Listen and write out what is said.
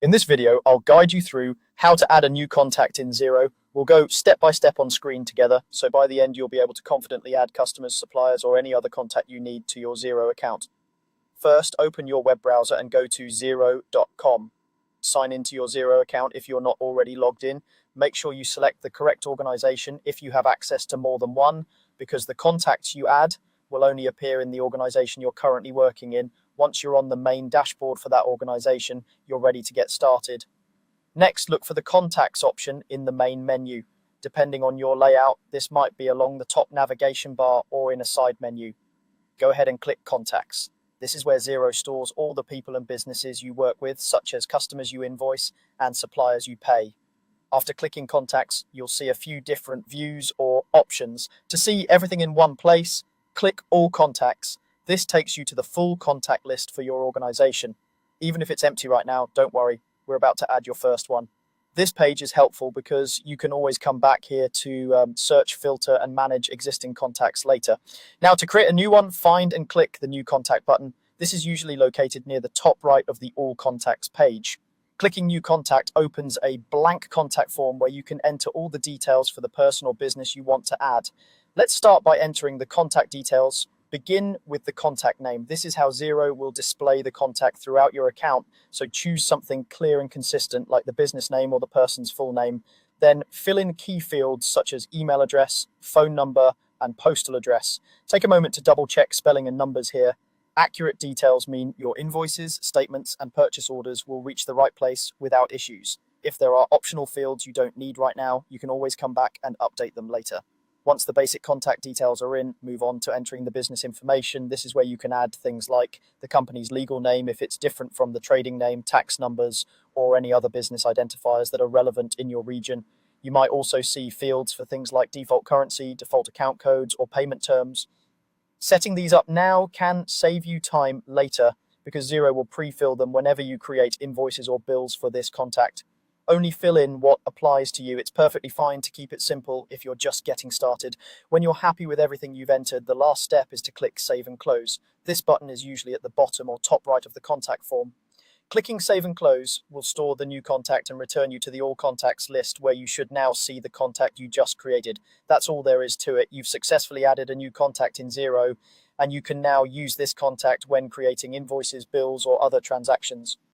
In this video, I'll guide you through how to add a new contact in Xero. We'll go step by step on screen together, so by the end you'll be able to confidently add customers, suppliers, or any other contact you need to your Xero account. First, open your web browser and go to xero.com. Sign into your Xero account if you're not already logged in. Make sure you select the correct organization if you have access to more than one, because the contacts you add will only appear in the organization you're currently working in. Once you're on the main dashboard for that organization, you're ready to get started. Next, look for the contacts option in the main menu. Depending on your layout, this might be along the top navigation bar or in a side menu. Go ahead and click contacts. This is where Xero stores all the people and businesses you work with, such as customers you invoice and suppliers you pay. After clicking contacts, you'll see a few different views or options. To see everything in one place, click all contacts. This takes you to the full contact list for your organization. Even if it's empty right now, don't worry, we're about to add your first one. This page is helpful because you can always come back here to search, filter, and manage existing contacts later. Now, to create a new one, find and click the New Contact button. This is usually located near the top right of the All Contacts page. Clicking New Contact opens a blank contact form where you can enter all the details for the person or business you want to add. Let's start by entering the contact details. Begin with the contact name. This is how Xero will display the contact throughout your account, so choose something clear and consistent like the business name or the person's full name. Then fill in key fields such as email address, phone number, and postal address. Take a moment to double check spelling and numbers here. Accurate details mean your invoices, statements, and purchase orders will reach the right place without issues. If there are optional fields you don't need right now, you can always come back and update them later. Once the basic contact details are in, move on to entering the business information. This is where you can add things like the company's legal name if it's different from the trading name, tax numbers, or any other business identifiers that are relevant in your region. You might also see fields for things like default currency, default account codes, or payment terms. Setting these up now can save you time later because Xero will pre-fill them whenever you create invoices or bills for this contact. Only fill in what applies to you. It's perfectly fine to keep it simple if you're just getting started. When you're happy with everything you've entered, the last step is to click Save and Close. This button is usually at the bottom or top right of the contact form. Clicking Save and Close will store the new contact and return you to the All Contacts list where you should now see the contact you just created. That's all there is to it. You've successfully added a new contact in Xero, and you can now use this contact when creating invoices, bills, or other transactions.